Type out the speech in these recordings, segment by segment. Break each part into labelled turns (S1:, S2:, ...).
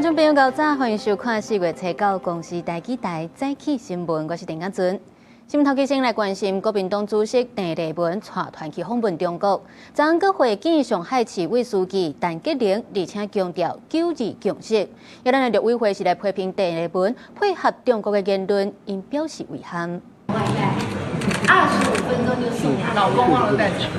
S1: 观众朋友，早，欢迎收看4月初9公司台记台早起新闻，我是陈家俊。新闻头期先来关心国民党主席郑丽文带团去访问中国，昨昏佮会见上海市委书记陈吉宁，而且强调9二共识。而咱的陆委会是来批评郑丽文配合中国的言论，因表示遗憾。
S2: 外带25分钟就送来，
S3: 老公忘了带钱。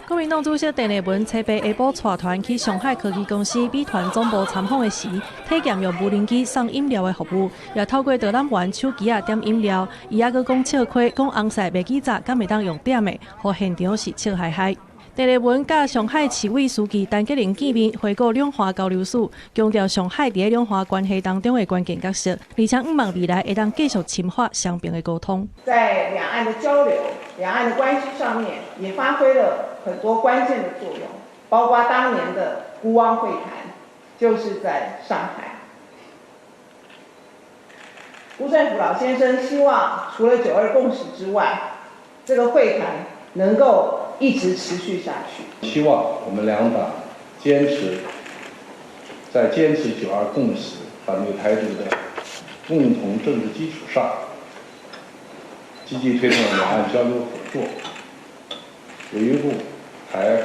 S4: 国民党主席郑丽文初八下晡带团去上海科技公司美团总部参访的时，体验用无人机送饮料的服务，也透过导览员手机点饮料，伊还佫讲笑亏，讲红色麦记早敢袂当用点的，互现场是笑嗨嗨。郑丽文甲上海市委书记陈吉宁见面，回顾两华交流史，强调上海伫两华关系当中的关键角色，而且毋望未来会当继续深化双边的沟通。
S3: 在两岸的交流、两岸的关系上面，也发挥了很多关键的作用，包括当年的孤汪会谈，就是在上海。辜振甫老先生希望，除了9·2共识之外，这个会谈能够一直持续下去。
S5: 希望我们两党坚持9·2共识、反对台独的共同政治基础上，积极推动两岸交流合作，维护台海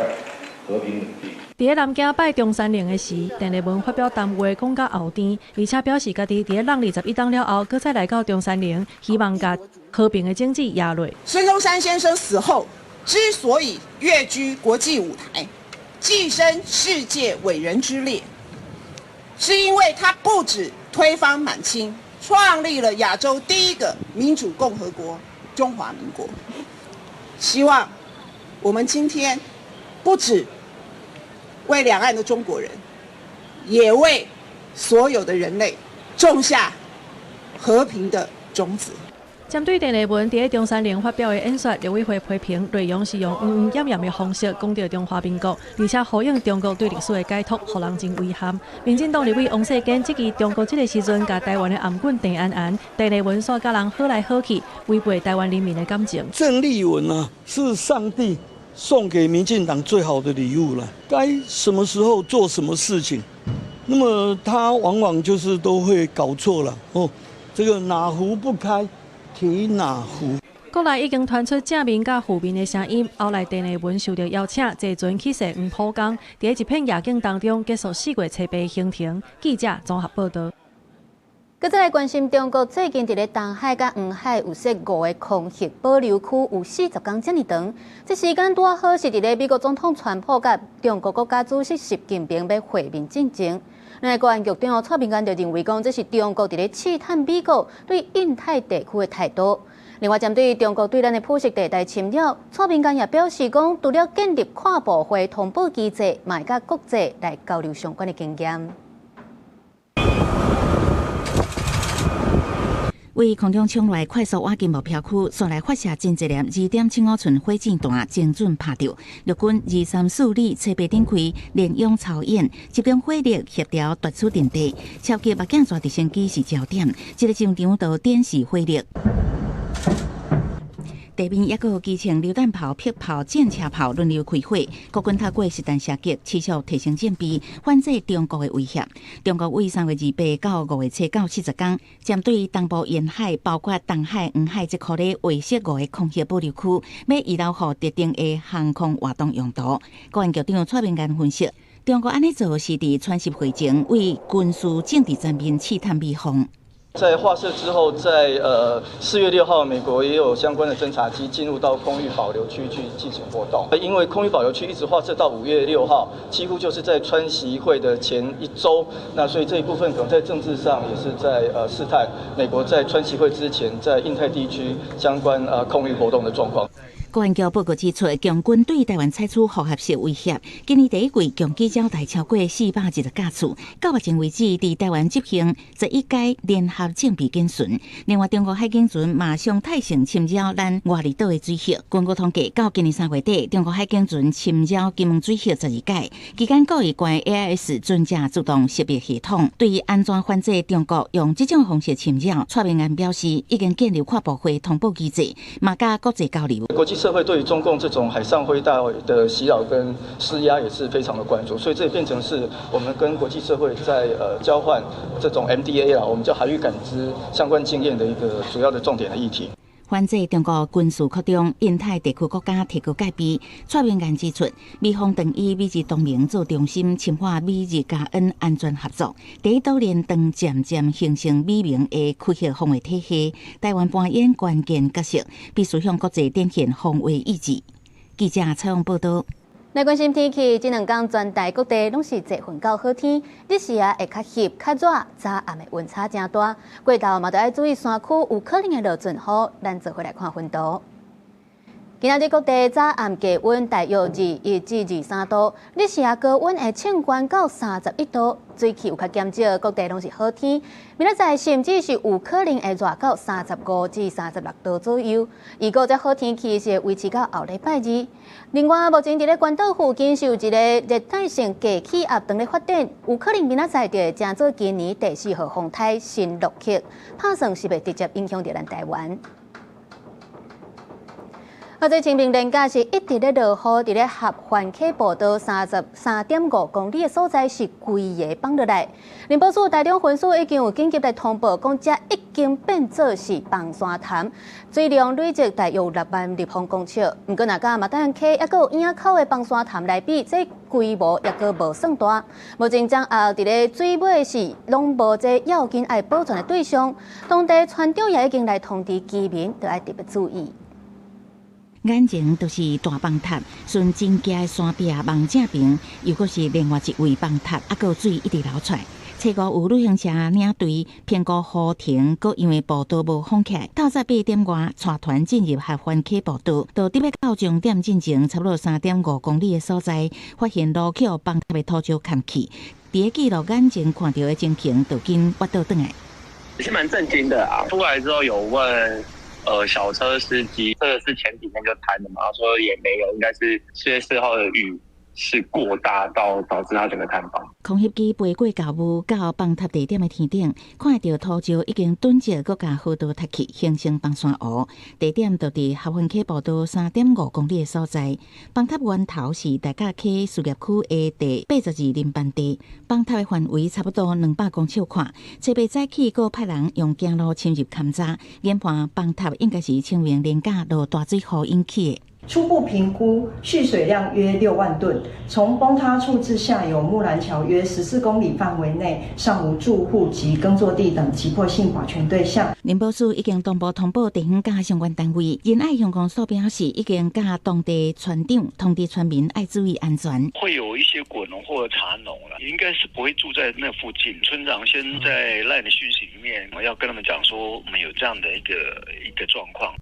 S5: 和平稳定。
S4: 伫南京拜中山陵的时，郑丽文发表谈话，讲到后天，而且表示家己伫让21党了后，搁再来到中山陵，希望甲和平的经济压落。
S6: 孙中山先生死后，之所以跃居国际舞台，跻身世界伟人之列，是因为他不止推翻满清，创立了亚洲第一个民主共和国——中华民国。希望我们今天不止为两岸的中国人，也为所有的人类种下和平的种子。
S4: 针对郑丽文伫中山陵发表的演说，陆委会批评内容是用掩掩的方式讲到中华民国，而且呼应中国对历史的解读，互人真遗憾。民进党立委王世坚质疑中国这个时阵，甲台湾的暗棍郑安安、郑丽文煞甲人好来好去，违背台湾人民的感情。
S7: 郑丽文啊，是上帝送给民进党最好的礼物了。该什么时候做什么事情，那么他往往就是都会搞错了哦。这个哪壶不开提哪壶。
S4: 国内已经传出正面甲负面的声音，后来郑丽文受到邀请，坐船去西黄浦江，伫一片夜景当中结束4月初8的行程。记者综合报道。
S1: 搁再来关心中国最近伫咧东海甲黄海有设5个空域保留区，有40天这么长。这时间拄好是伫咧美国总统川普甲中国国家主席习近平要会面进前。咱国安局长蔡明干就认为讲，这是中国伫咧试探美国对印太地区的态度。另外，针对中国对咱的普什地带侵扰，蔡明干也表示讲，除了建立跨部会通报机制，嘛会甲国际来交流相关的经验。
S8: 为空中冲来快速挖进目标区，煞来发射真一粒2.75寸火箭弹，精准拍着陆军234旅初8展开联勇操演，集中火力协调夺取阵地，超级目镜抓直升机是焦点，这个上场都展示火力。地面也有机枪、榴弹炮、迫炮、战车炮轮流开火，国军透过实弹射击，持续提升战备，反制中国的威胁。中国为3月28到5月初940天，针对东部沿海，包括东海、黄海这块的卫设5个空域保留区，要遗留予特定的航空活动用途。国安局长蔡明干分析，中国安尼做是伫传习会前为军事政治层面试探美方。
S9: 在画设之后，在4月6号，美国也有相关的侦察机进入到空域保留区去进行活动。因为空域保留区一直画设到5月6号，几乎就是在川习会的前1周。那所以这一部分可能在政治上也是在试探美国在川习会之前在印太地区相关空域活动的状况。
S8: 国安局报告指出，共军对台湾采取复合式威胁。今年第一季，共机交代超过410架次。到目前为止，伫台湾执行11届联合政备警巡。另外，中国海警船马上泰性侵扰咱外里岛的水域。根据统计，到今年3月底，中国海警船侵扰金门水域12届，期间国有关 AIS 专家自动识别系统，对于安全反制中国用这种方式侵扰，蔡明安表示，已经建立跨部会通报机制，嘛加国际交流。
S9: 国际社会对于中共这种海上灰大的袭扰跟施压也是非常的关注，所以这也变成是我们跟国际社会在交换这种 MDA 我们叫海域感知相关经验的一个主要的重点的议题。
S8: 反制中国军事扩张，印太地区国家提高戒备。蔡英文指出，美方当以美日同盟做中心，深化美日加恩安全合作。第一岛链当渐渐形成美明的区域防卫体系。台湾扮演关键角色，必须向国际展现防卫意志。记者采访报道。
S1: 来关心天气，这两天全台各地拢是侪云到好天，日时会较热、较热，早暗的温差真大。过昼嘛，都要注意山区有可能的落阵雨。咱做回来看温度。今仔日各地早暗低温大约21至23度，日时高温会升悬到31度，水汽有较减少，各地拢是好天。明仔载甚至是有可能会热到35至36度左右。预估这好天气是维持到后礼拜二。另外，目前伫咧关岛附近是有一个热带性低气压正咧发展，有可能明仔载就会正做今年第4号风台新陆克，打算是袂直接影响到咱台湾。这清明连假是一直咧落雨，伫咧合环溪步道33.5公里的所在是规个放落来。林保署台中分署已经有紧急来通报，讲这已经变做是放山潭，水量累积大约6万立方公尺。不过，若甲马丹溪抑个有影口的放山潭来比，这规模抑个无算大。目前掌握伫咧水尾是拢无这要紧爱保存的对象，当地船长也已经来通知居民，都要特别注意。
S8: 眼前都是大崩塌，顺真假的山壁望正平，又阁是另外一位崩塌，还有水一直流出来。车高有旅行车领队偏过雨停，阁因为步道无封起来，透早8点外，带团进入合欢溪步道，到伫要到终点进前差不多3.5公里的所在，发现路口崩塌的土石坎起，伫个记录眼前看到的情形，就紧挖倒转来。
S10: 也是蛮震惊的啊！出来之后有问。小车司机，这个是前几天就谈的嘛，他说也没有，应该是4月4号的雨是过大到导致它整个塌方。
S8: 空袭机飞过教务到崩塌地点的天顶，看到土石已经顿折，搁甲河道塌去，形成崩山湖。地点就伫合欢溪步道3.5公里的所在。崩塌源头是大甲溪事业区的第82林班地，崩塌的范围差不多200公尺宽。设备早起，搁派人用径路深入勘查，研判崩塌应该是清明连假落大水雨引起的。
S11: 初步评估蓄水量约6万吨，从崩塌处至下游木兰桥约14公里范围内，尚无住户及耕作地等急迫性保全对象。
S8: 林保署已经同步通报地方甲相关单位，仁爱乡公所表示，已经甲当地船长通知村民爱注意安全。
S12: 会有一些果农或者茶农了，应该是不会住在那附近。村长先在赖的讯息里面，我要跟他们讲说，我们有这样的一个状况。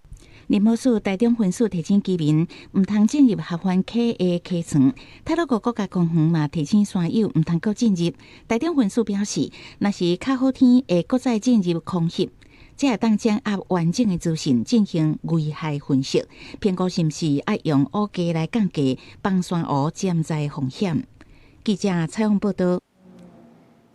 S8: 林保署台中分署提醒居民，唔通进入合欢溪的溪床。太鲁阁国家公园嘛提醒山友唔通阁进入。台中分署表示，若是较好天，会搁再进入空袭，才会当掌握完整的资讯，进行危害分析，评估是毋是爱用乌鸡来降低崩山湖潜在风险。记者采访报道。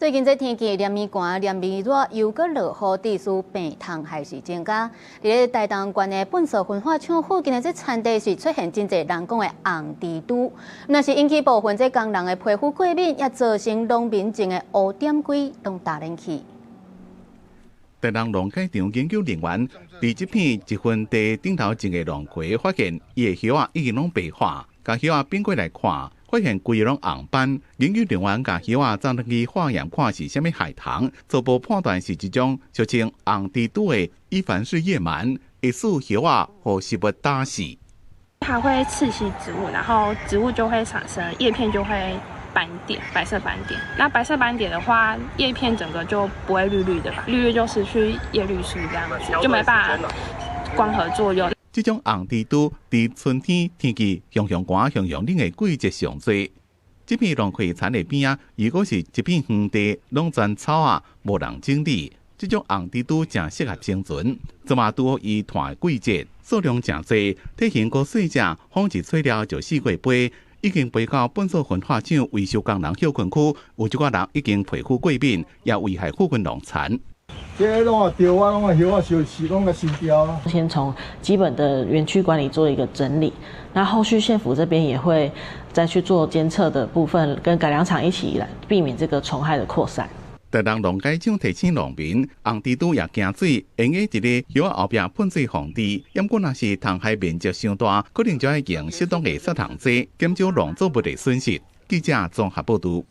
S1: 最近这天气连绵寒、连绵热，又搁落雨，地区病痛还是增加。伫咧台东县的本色文化场附近的这产地是出现真侪人讲的红蜘蛛，那是引起部分这工人的皮肤过敏，也造成农民种的乌点龟拢打冷气。
S13: 台东农改场研究人员伫这片一份地顶头种的龙葵，发现伊的叶已经拢白化，甲叶变过来看。发现规个拢红斑，研究人员甲叶装入去化验看是虾米害虫，初步判断是一种俗称红蜘蛛的伊凡氏叶螨，会使叶或食物打死。
S14: 它会刺激植物，然后植物就会产生叶片就会斑点，白色斑点。那白色斑点的话，叶片整个就不会绿绿的嘛，绿绿就失去叶绿素这样子，就没办法光合作用。
S13: 这种红蜘蛛伫春天天气向寒、向冷的季节上多。这片龙葵田的边如果是一片荒地，拢全草无人整理，这种红蜘蛛正适合生存。这嘛拄好伊团的季节，数量正多，体型个细只，风一吹了就四过飞。已经飞到本所文化场维修工人休困区，有一寡人已经皮肤过敏，也危害附近农产。
S15: 这拢啊丢啊，拢啊叶啊收拢个收掉啊。
S16: 先从基本的园区管理做一个整理，那后续县府这边也会再去做监测的部分，跟改良场一起来避免这个虫害的扩散。
S13: 台东农改场提醒农民，红蜘蛛也惊水，用个一个叶后壁喷水防治。要果若是虫害面积伤大，可能就要用适当的杀虫剂，减少农作物的损失。记者综合报道。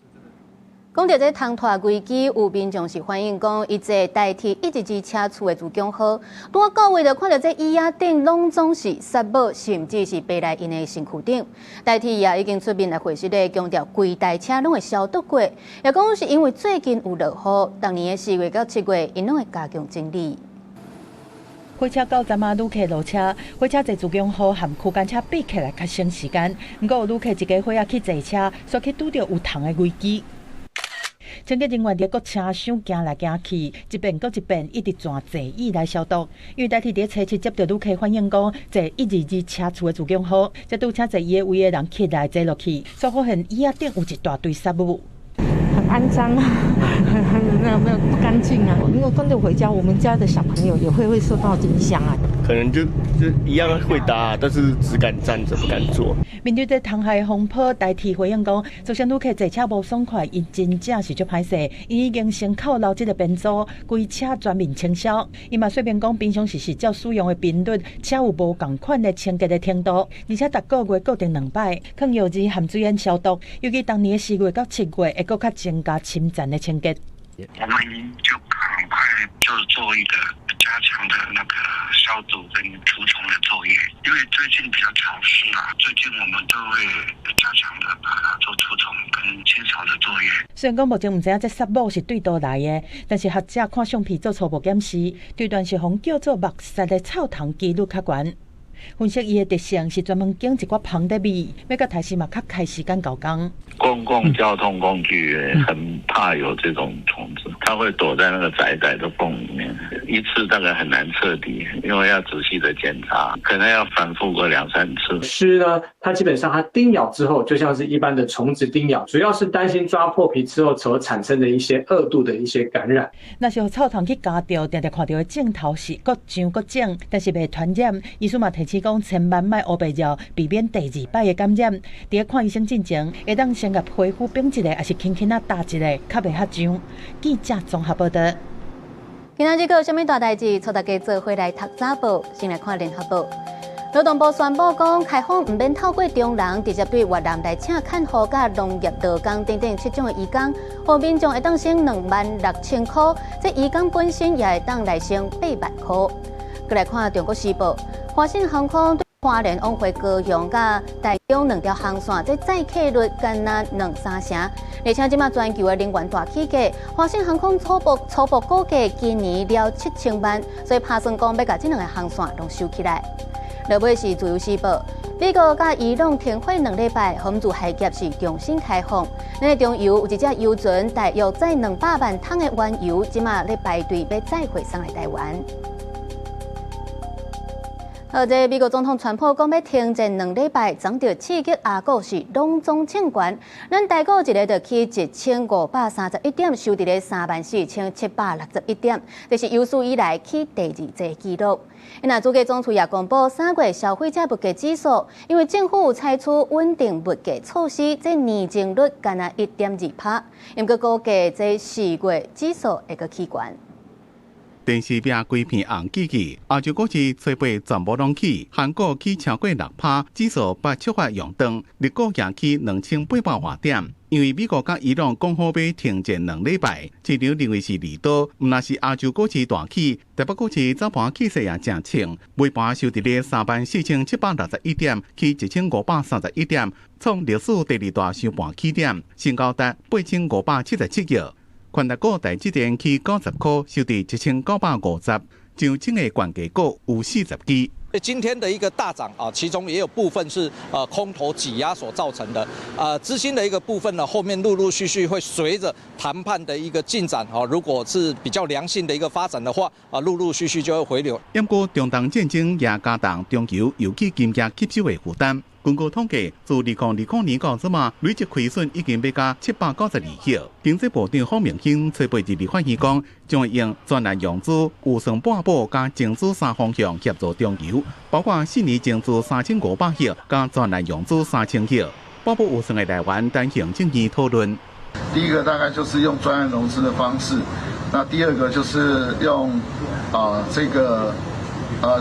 S1: 讲到这通拖危机，有民众是反映讲，伊这代替111车厝的自强号，拄啊到位就看到这椅仔顶拢总是沙帽，甚至是爬来因的身躯顶。代替也已经出面来回复咧，强调规台车拢会消毒过，也讲是因为最近有落雨，当年的4月到7月，因拢会加强整理。
S17: 火车到站啊，旅客落车，火车坐自强号含区间车比起来较省时间，不过有旅客一家伙仔去坐车，煞去拄到有虫的危机。清洁人员伫各车厢行来行去，一遍搁一遍，一直转座椅来消毒。因为代替伫初7接到旅客反映讲，坐122车厝的自强号，才拄车坐椅的位的人起来坐落去，所发现椅仔顶有一大堆沙物。
S18: 很肮脏啊，没有不干净啊。因为跟着回家，我们家的小朋友也会受到影响啊。
S19: 可能就一样会搭，但是只敢站着不敢坐。
S17: 面对这虫害风波，代替回应讲，就算旅客坐车无爽快，因真正是足歹势，因已经先扣留这个便座，规车全面清消。伊嘛说明讲，平常时照使用的频率，车有无共款的清洁的程度，而且逐个月固定2摆，抗药剂含水烟消毒。尤其当年的4月到7月，会搁较增加侵占的清洁。
S12: 我们就赶快就做一个加强的那个消毒跟除虫的作业，因为最近比较潮湿啦，最近我们都会加强的把它做除虫跟清扫的作业。
S17: 虽然讲目前唔知影这沙帽是对倒来的，但是学者看相片做初步检视，对段是红叫做木虱的草虫几率较悬。分析伊的特性是专门经一寡芳的味，要甲台西嘛较开时间搞工。
S10: 公共交通工具很怕有这种虫子，它会躲在那个窄窄的缝里面，一次大概很难彻底，因为要仔细的检查，可能要反复过2、3次。
S20: 虱呢，它基本上它叮咬之后，就像是一般的虫子叮咬，主要是担心抓破皮之后所产生的一些恶度的一些感染。
S17: 若是草虫去咬到，常常看到的镜头是各长各种，但是袂传染。医生嘛提醒讲，千万莫乌白药，避免第2摆的感染。伫看医生进前，会当先甲皮肤冰一个，还是轻轻啊打一个，较袂遐痒。记者综合报道。
S1: 今仔日有啥物大代志？带大家做伙来读早报，先来看联合报。劳动部宣布讲，开放唔免透过中人直接对越南来请看护甲农业劳工等等7种的移工，互民众会当省26000块，这移工本身也会当来省8万块。再来看中国时报，华信航空对花莲往回高雄甲台中2条航线，这载客率干那2-3成，而且即马全球的能源大起价，华信航空初步估计今年了7000万，所以打算讲要甲这2个航线拢收起来。落尾是自由时报，美国甲伊朗停火2礼拜，洪主海峡是重新开放。咱的中油有一只油船大约载200万桶的原油，即马咧排队要载回送来台湾。这美国总统川普讲要停战2礼拜，总着刺激亚股是拢总称悬。咱台股一日就去1531点，收伫咧34761点，这是有史以来去第2济纪录。那主计总处也公布3月消费者物价指数，因为政府有采取稳定物价措施，这年增率干那1.2%，因过估计这4月指数会个起悬。
S13: 电视屏规片红记记，亚洲股市初八全部拢起，韩国起超过6%，指数8触发用灯，日股也起2800多点。因为美国甲伊朗讲好要停战2礼拜，市场认为是利多。毋若是亚洲股市大起，台北股市早盘气势也正强，尾盘收伫咧34761点，起1531点，创历史第2大收盘起点，成交达8577亿。宽达股台积电起90块，收伫1950，上证的关价股有40支。
S21: 今天的一个大涨啊，其中也有部分是空头挤压所造成的。资金的一个部分呢，后面陆陆续续会随着谈判的一个进展啊，如果是比较良性的一个发展的话啊，陆陆续续就会回流。
S13: 不过，中东战争也加重中油油气金价吸收的负担。根据统计，自2020年到这嘛，累计亏损已经要加792亿。经济部长方明兴初8日发现讲，将会用专案融资、预算半保加净资3方向协助中油，包括4年净资3500亿加专案融资3000亿。半保预算的来源，等行政院讨论。
S22: 第一个大概就是用专案融资的方式，那第二个就是用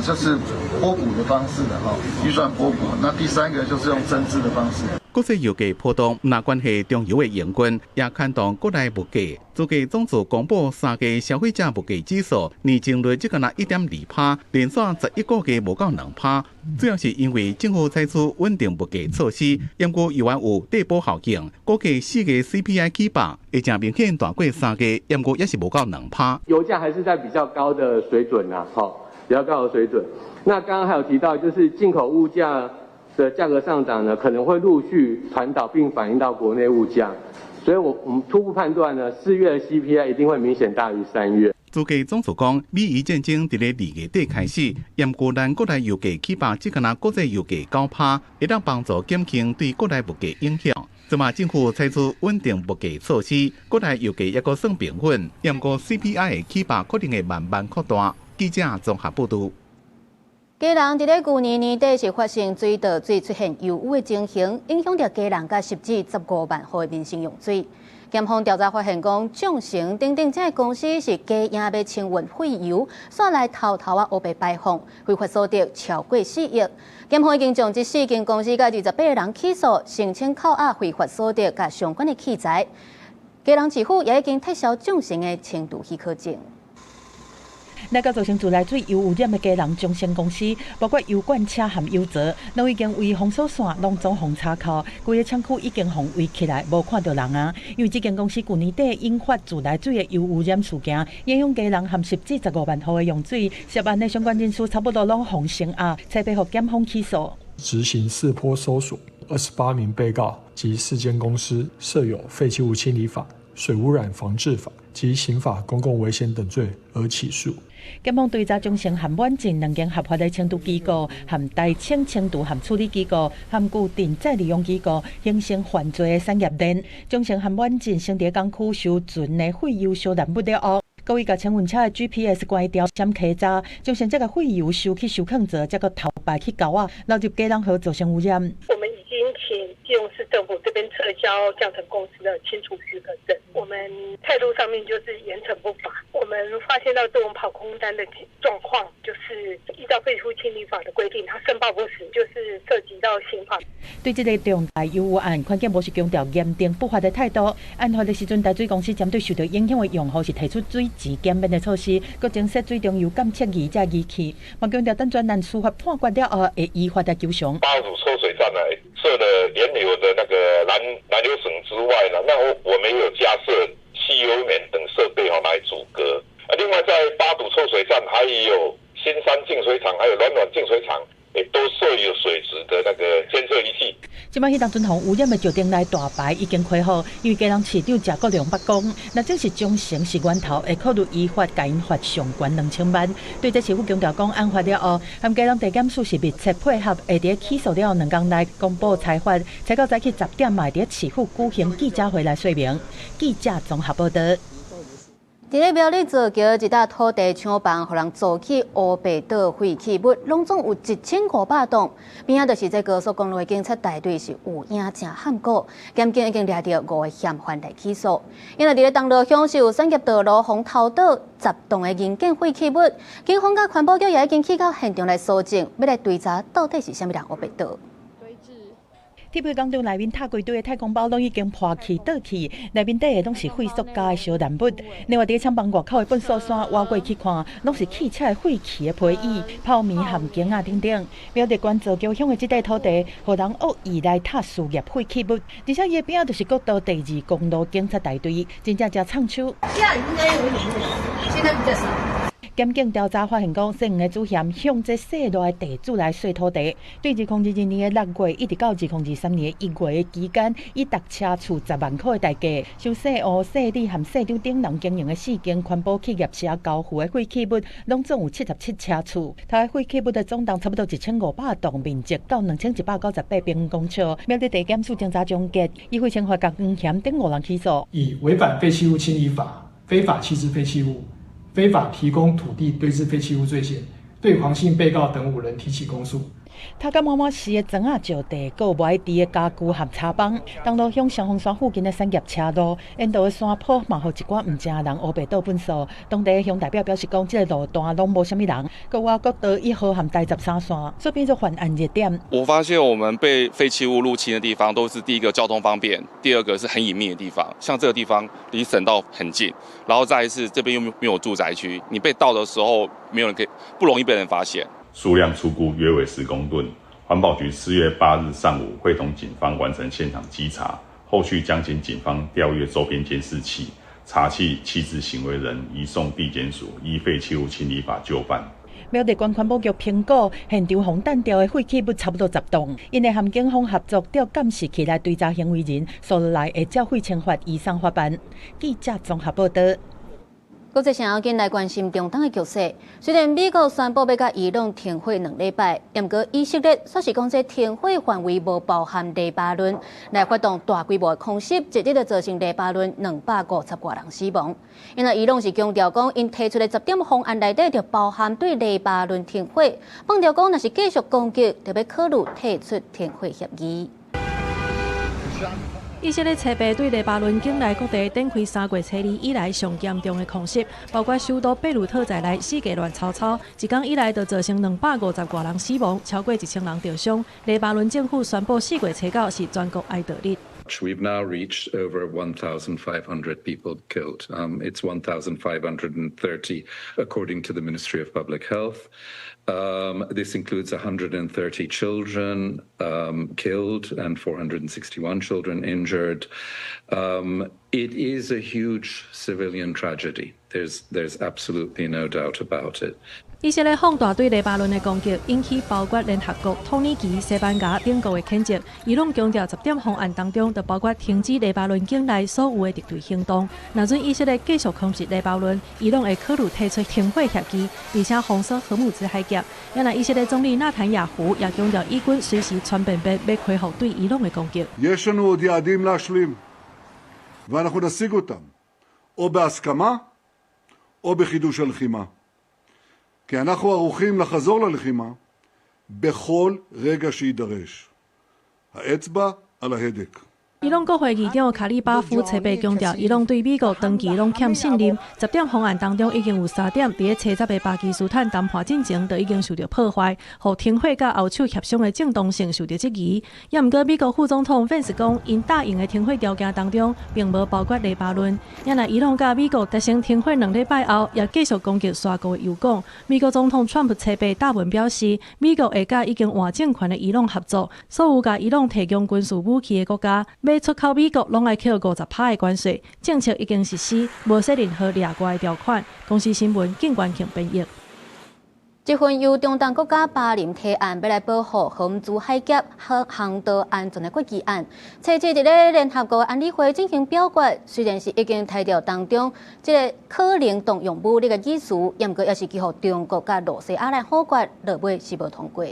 S22: 就是拨补的方式的预算拨补。那第三个就是用增资的方式。
S13: 国际油价波动，那关系中油的营运，也牵动国内物价。租价总署公布3个消费者物价指数，年增率只有1.2%，连续11个月无到2%。主要是因为政府采取稳定物价措施，不过又有递补效应，估计4个 CPI 起爆，会正明显大过3个，不过也是无到2%。
S23: 油价还是在比较高的水准啊，比较高的水准。那刚刚还有提到，就是进口物价的价格上涨呢，可能会陆续传导并反映到国内物价，所以我们初步判断呢，4月的 CPI 一定会明显大于3月。
S13: 租价总署讲，美伊战争伫咧2月底开始，不过咱国内油价起爆只敢国际油价9%，会当帮助减轻对国内物价影响。这嘛政府采取稳定物价措施，国内油价也阁算平稳，不过 CPI 的起爆可能会慢慢扩大。记者综合报道。
S1: 基隆伫咧去年年底是发生水道水出现油污的情形，影响到基隆甲10至15万户的民生用水。检方调查发现，讲众成等等这公司是假硬要清运废油，煞来偷黑白摆放，非法所得超过4亿。检方已经将这4间公司甲28个人起诉，申请扣押非法所得甲相关的器材。基隆市府也已经撤销众成的轻度许可证。
S17: 那个造成自来水油污染的基隆中成公司，包括油罐车含油槽，拢已经为封锁线拢总封插口，规个厂区已经封围起来，无看到人啊。因为这间公司去年底引发自来水的油污染事件，影响基隆含10至15万户的用水，涉案的相关人士差不多拢封成啊，才被检方起诉。
S24: 执行4波搜索，28名被告及4间公司设有废弃物清理法、水污染防治法及刑法公共危险等罪而起诉。
S17: 检方追查中成含远近2间合法的清除机构、含大清清除含处理机构、含固定再利用机构，形成犯罪的产业链。中成含远近升伫港区收存的废油烧燃物了后，各位甲乘运车的 GPS 关掉闪卡闸，中成这个废油收去收坑者，再个头摆去搞啊，流入基隆河造成污染。
S25: 我们已经请基隆市政府这边撤销降成公司的清除许可证，我们态度上面就是严惩不罚。我们发现到这种跑空单的状况，就是依照废弃物清理法的规定，它申报不实，就是涉及到刑法。
S17: 对这个重大油污案，环境部是强调严定不法的态度。案发的时阵，台水公司针对受到影响的用户是提出水质减免的措施，佮增设水中油监测仪这仪器。嘛强调等专案司法判决了后，会依法来求偿。
S26: 8组抽水站呢，设了原有的那个燃油省之外呢，那我们也有加设汽油棉等设备来阻隔。另外在8堵抽水站还有新山净水厂，还有暖净水厂，也都设有水质的那个监测仪器。
S17: 即摆迄当准防污染的石碇内大牌已经开好，因为基隆市长谢国良捌讲，若真是中成是源头，会考虑依法甲因罚上悬2000万。对这市府强调讲，案发了后，含基隆地检署是密切配合，会伫起诉了后2天内公布裁罚，才到早起10点嘛，伫市府举行记者会来说明。记者综合报道。
S1: 伫咧苗栗造桥一笪土地厂房，互人造起乌白岛废弃物，拢总有1500栋。边仔就是这高速公路的警察大队是有影正喊过，检警已经抓到5个嫌犯来起诉。因为伫咧东螺乡是有产业道路红头岛10栋的银建废弃物，警方甲环保局也已经去到现场来搜证，要来追查到底是啥物人乌白岛。
S17: 铁皮工厂内面塔柜堆的太空包拢已经破去倒去，内面底的拢是废塑胶的烧燃物。另外，伫厂房外口的粪扫山挖过去看，拢是汽车废弃的皮椅、泡棉、含镜啊等等。苗栗县造桥乡的这块土地，互人恶意来塔事业废弃物，而且伊边就是国道第2公路警察大队，真正诚唱秋。
S2: 这样应该有名的，现在比较少。
S17: 检警调查发现，讲涉案的主嫌向这涉落的地主来税土地，对2022年的6月一直到2023年的1月的期间，以逐车厝10万块的代价，受市务、市里和市长等人经营的4间环保企业社交付的废弃物，拢总有77车厝。它的废弃物的总重差不多1500栋，面积到2198平方公尺。苗栗地检署侦查终结，以非惩罚甲黄嫌等5人起诉。
S24: 以违反废弃物清理法、非法弃置废弃物、非法提供土地堆置废弃物罪嫌，对黄姓被告等5人提起公诉。
S17: 他甲毛毛市的庄仔石地，还有无爱地的家具和插板，东路向上峰山附近的产业车路，沿道的山坡嘛，互一寡唔正人乌白倒粪扫。当地的乡代表表示讲，这个路段拢无啥物人。搁外国道1号和第13线，所以变作犯案热点。
S3: 我发现我们被废弃物入侵的地方，都是第一个交通方便，第二个是很隐秘的地方。像这个地方离省道很近，然后再一次这边又没有住宅区，你被盗的时候，没有人不容易被人发现。
S4: 数量初估约为10公吨。环保局4月8日上午会同警方完成现场稽查，后续将请警方调阅周边监视器，查缉弃置行为人，移送地检署依废弃物清理法就办。
S17: 苗栗县环保局评估，现场红弹掉的废弃物差不多10栋，因为和警方合作调监视器来追查行为人，所来会照废惩罚移送法办。记者综合报道。
S1: 国际想要紧来关心中东的局势。虽然美国宣布要甲伊朗停火2礼拜，不过以色列说是讲这停火范围无包含黎巴嫩，来发动大规模的空袭，直接就造成黎巴嫩250多人死亡。因为伊朗是强调讲，因提出的10点方案内底就包含对黎巴嫩停火，放调讲若是继续攻击，就要考虑退出停火协议。
S5: 以色列车兵对黎巴嫩境内各地展开3月初2以来上严重的空袭，包括首都贝鲁特在内四界乱草草，一天以来就造成250多人死亡，超过1000人受傷。黎巴嫩政府宣布4月初9是全國哀悼日。
S6: We've now reached over 1,500 people killed. It's 1,530 according to the Ministry of Public Health. This includes 130 children killed and 461 children injured. It is a huge civilian tragedy. There's absolutely no doubt about it.
S5: 以色列放大对黎巴嫩的攻击，引起包括联合国、土耳其、西班牙等国的谴责。伊朗强调10点方案当中，就包括停止黎巴嫩境内所有的敌对行动。若准以色列继续空袭黎巴嫩，伊朗会考虑退出停火协议，而且封锁荷姆兹海峡。因为以色列总理纳坦雅胡也强调，以军随时全面要恢复对伊朗的攻击。
S7: יש לנו עוד יעדים להשלים, ואנחנו נשיג אותם, או בהסכמה, או בחידוש הלחימה. כי אנחנו ערוכים לחזור ללחימה בכל רגע שיידרש. האצבע על ההדק.
S5: 伊朗国会议长卡利巴夫切被强调，伊朗对美国长期拢欠信任。10点方案当中已经有3点，伫初10的巴基斯坦谈判进程就已经受到破坏，互停火甲欧洲协商的正当性受到质疑。也毋过，美国副总统范斯讲，因答应的停火条件当中，并无包括黎巴嫩。因为伊朗甲美国达成停火2礼拜后，也继续攻击沙国的油港。美国总统川普切被答文表示，美国会甲已经换政权的伊朗合作，所有甲伊朗提供军事武器的国家。要出口美国，拢爱扣50%的关税，政策已经实施，无设任何例外的条款。公司新闻景观庆编译。这份由中东国家巴林提案，要来保护荷姆兹海峡航道安全的决议案，采集伫咧联合国安理会进行表决。虽然是已经提到当中，这个可能动用武力的意思，也毋过也是寄予中国甲罗西亚来否决，落尾是无通过。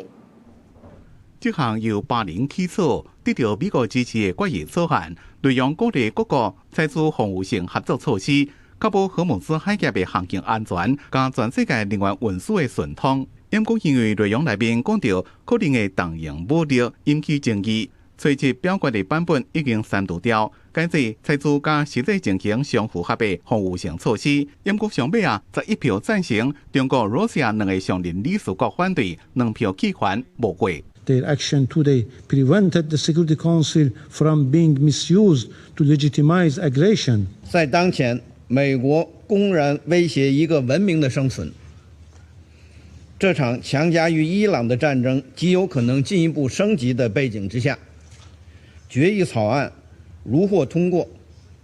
S13: 这项由巴林起草、得到美国支持的决议草案，内容鼓励各国采取防务性合作措施，确保荷姆兹海峡的航行安全，甲全世界能源运输的顺通。因过因为内容内面讲到可能的动用武力引起争议，初次表决的版本已经删除掉，改做采取甲实际情形相符合的防务性措施。因过上尾11票赞成，中国、罗西亚2个常任理事国反对，2票弃权，无过。
S9: Their action today prevented the Security Council from being misused to legitimize aggression.
S27: 在当前美国公然威胁一个文明的生存，这场强加于伊朗的战争极有可能进一步升级的背景之下，决议草案如获通过，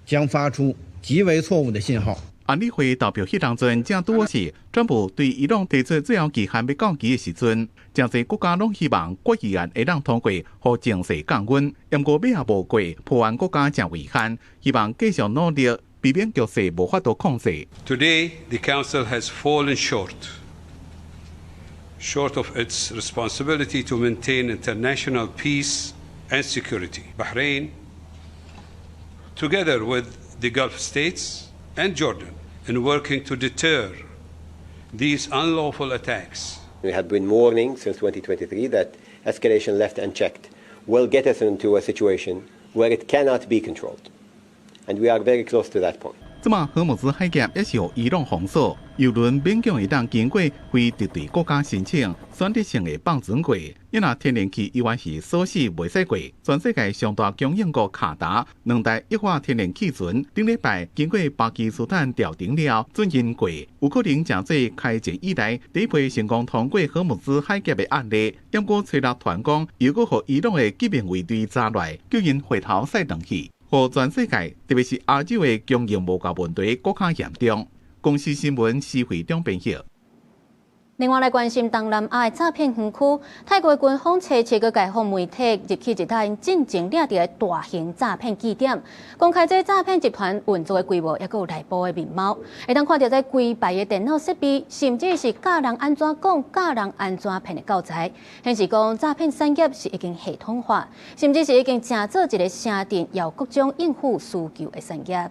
S27: 将发出极为错误的信号。
S13: 安理会投票迄当阵，正拄好是专部对伊朗提出最后期限要到期的时阵，真侪国家拢希望决议案会当通过，互情势降温。不过尾也无过，破案国家正危险，希望继续努力，避免局势无法度控制。
S8: Today, the Council has fallen short of its responsibility to maintain international peace and security. Bahrain, together with the Gulf states and Jordan, in working to deter these unlawful attacks.
S11: We have been warning since 2023 that escalation left unchecked will get us into a situation where it cannot be controlled. And we are very close to that point.
S13: 即马荷姆兹海峡也是由伊朗封锁，油轮勉强会当经过非敌对国家申请选择性的放船过，因若天然气依然是锁死袂使过。全世界上大供应国卡达2台液化天然气船，顶礼拜经过巴基斯坦调停了，准进过，有可能正做开战以来第一批成功通过荷姆兹海峡的案例。不过吹落团讲，又搁互伊朗的革命卫队抓来，叫因回头晒回去。互全世界，特别是亚洲的供应无够问题更加严重。公司新闻施会长编辑。
S1: 另外来关心东南亚的诈骗园区，泰国军方初七个解放媒体入去一台进前领地的大型诈骗据点，公开这诈骗集团运作的规模，也有内部的面貌。会当看到这规排的电脑设备，甚至是教人安怎讲、教人安怎骗的教材，显示讲诈骗产业是已经系统化，甚至是已经成做一个城镇有各种应付需求的产业。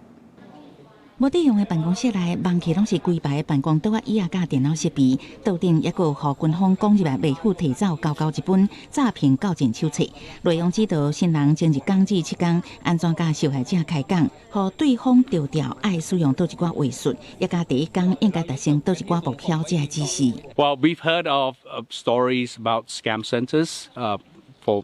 S14: 无地用的办公室内，望起拢是规排的办公桌啊、椅啊、甲电脑设备，桌顶也有互军方讲入来未付提早交交一本诈骗告警手册，内容指导新人前1天至7天安怎甲受害者开讲，互对方调调爱使用倒一寡话术，也甲第1天应该达成倒一寡目标这指示。
S15: Well, we've heard of stories about scam centers for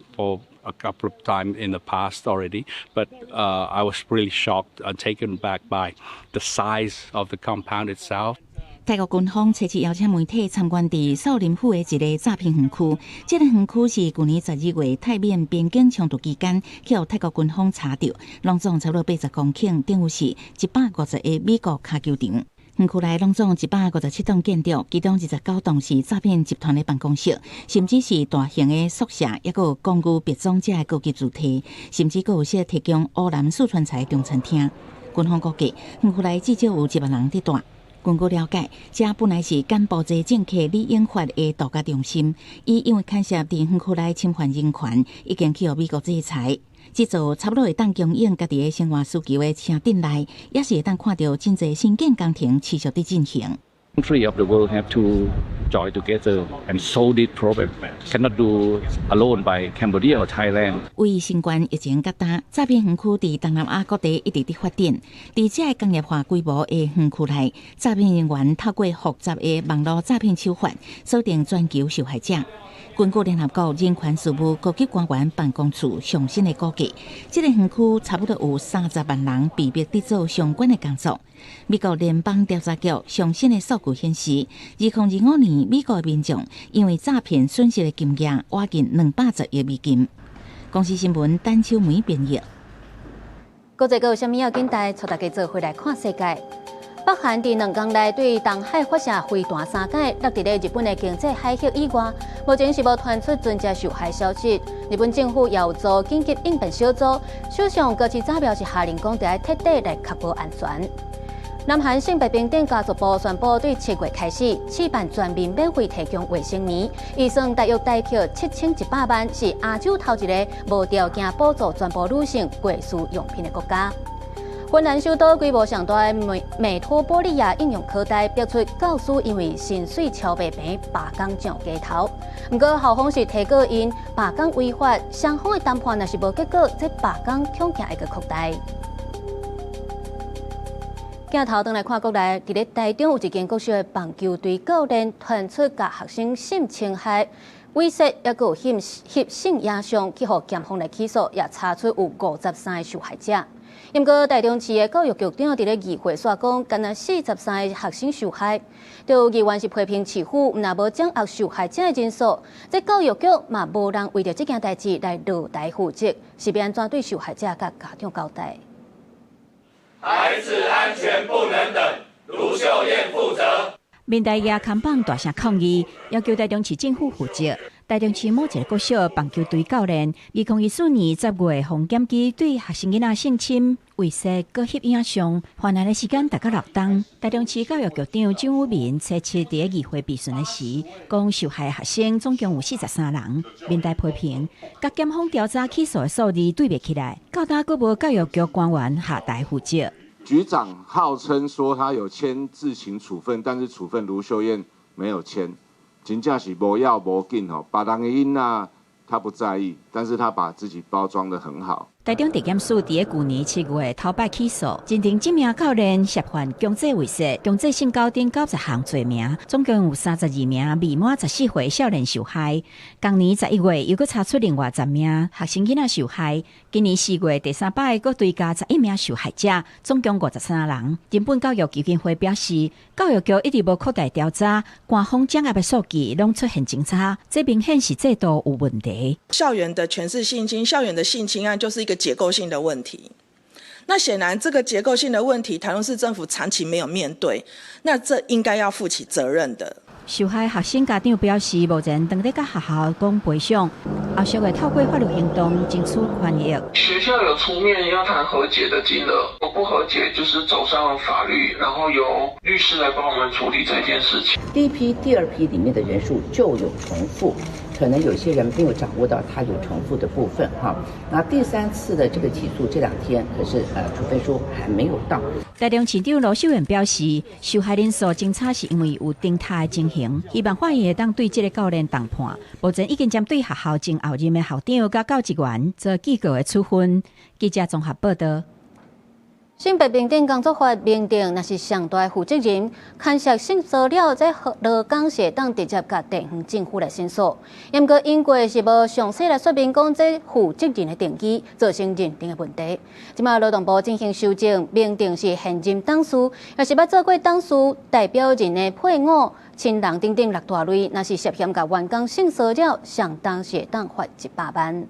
S15: a couple of times in the past already, but I was really shocked and taken back by the size of the compound itself.
S14: 泰国军方初次邀请媒体参观伫少林府的一个诈骗园区。这个园区是去年12月泰缅边境冲突期间，去由泰国军方查到，拢总差不多80公顷，等于是150个美国卡球场。园区内拢总157栋建筑，其中29栋是诈骗集团的办公室，甚至是大型的宿舍，也有公寓别种这高级主题，甚至有些提供乌兰四川菜中餐厅。军方估计，园区内至少有1万人伫住。根据了解，这本来是柬埔寨政客李英发的度假中心，伊因为牵涉伫园区内侵犯人权，已经去予美国制裁。这座差不多会当供应家己的生活需求的城镇内，也是会当看到真侪新建工程持续伫进行。
S16: Countries of the world have to join together and solve this problem. Cannot do alone by Cambodia or Thailand.
S14: 为新冠疫情较大，诈骗园区伫东南亚各地一直伫发展。伫这个工业化规模的园区内，诈骗人员透过复杂的网络诈骗手法，锁定全球受害者。根据联合国人权事务高级官员办公处上新的估计，这个园区差不多有30万人被逼伫做相关的工作。美国联邦调查局上新的数据显示，2025年美国的民众因为诈骗损失的金额挖近210亿美金。公司新闻单秋梅编译。
S1: 国际有虾米要紧代，带大家做回来看世界。北韩伫2天内对东海发射飞弹3架，落伫咧日本的经济海峡以外，目前是无传出船只受害消息。日本政府也有组紧急应变小组，首相高市早苗是下令讲，得要彻底来确保安全。南韩性别平等家族部宣布，对7月开始试办全面免费提供卫生棉，预算大约大约7100万，是亚洲头一个无条件补助全部女性过需用品的国家。芬兰首都规模上大的美托波利亚应用科大标出教师因为薪水超白平罢工上街头，不过校方是提告因罢工违法，双方的谈判若是无结果，这罢工恐惊会个扩大。镜头转来看国内，伫咧台中有一间国小的棒球队教练传出甲学生性侵害、猥亵，也有性压伤，去互检方来起诉，也查出有53个受害者。因过台中市的教育局长伫咧议会说讲，敢若43个学生受害，就议员是批评市府若无掌握受害者的人数，这教育局嘛无人为着这件代志来落台负责，是要安怎对受害者甲家长交代？
S18: 孩子安全不能等，
S10: 卢秀燕负责。
S14: 民代也扛棒大声抗议，要求台中市政府负责。台中市某一个国小棒球队教练，2014年10月防检机对学生囡仔性侵、猥亵、搁翕影像，犯案的时间达到6档。台中市教育局长张武民初7伫议会备询的时，讲受害学生总共有43人。民代批评，甲检方调查起诉的数字对袂起来，到今佫无教育局官员下台负责。
S12: 局长号称说他有签自行处分，但是处分卢秀燕没有签，真正是无要无紧哦。别人的囡仔他不在意，但是他把自己包装得很好。
S14: 台中地检署伫去年7月头摆起诉，认定这名教练涉犯强制猥亵、强制性交等90项罪名，总共有32名未满14岁少年受害。同年11月又搁查出另外10名学生囡仔受害。今年4月第3摆搁追加11名受害者，总共53人。日本教育基金会表示，教育局一直无扩大调查，官方掌握的数据拢出现侦查，这明显是制度有问题。
S18: 校园的权势性侵、校园的性侵案就是一个结构性的问题。那显然这个结构性的问题，台中市政府长期没有面对，那这应该要负起责任的。
S14: 受害学生家长表示，目前当地甲学校讲赔偿，后续会透过法律行动争取权益。
S19: 学校有出面要谈和解的金额，我不和解就是走上法律，然后由律师来帮我们处理这件事情。
S20: 第一批、第二批里面的人数就有重复。可能有些人没有掌握到他有重复的部分哈。那第3次的这个起诉这2天，可是处分书还没有到。
S14: 台中市长罗秀燕表示，受害人数侦查是因为有动态的情形，希望法院会当对这个教练重判。目前已经针对学校前后任的校长甲教职员做记告的处分。记者综合报道。
S1: 性别平等工作法明定，若是上大负责人牵涉性骚扰，在劳工是当直接甲地方政府来申诉。不过因为是无详细来说明讲这负责人的定义，造成认定的问题。即马劳动部进行修正，明定是现任董事，也是捌做过董事代表人的配偶、亲人等等6大类，若是涉嫌甲员工性骚扰，上当是当罚100万。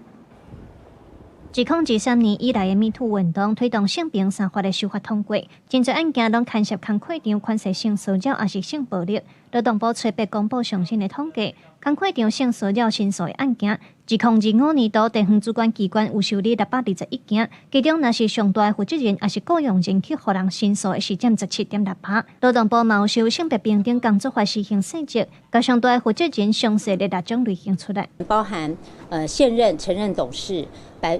S21: 自2013年以来的Me Too运动推动性平3法的修法通过，真侪案件拢牵涉工课场款式性骚扰，也是性暴力。劳动部初8公布上新的统计，工课场性骚扰申诉的案件，自2025年度地方主管机关有受理621件，其中若是上大的负责人，也是雇用人去互人申诉的是占 17.6%。劳动部嘛有就性别平等工作法施行细则，甲上大的负责人详细的6种类型出来，
S22: 包含现任、承认董事。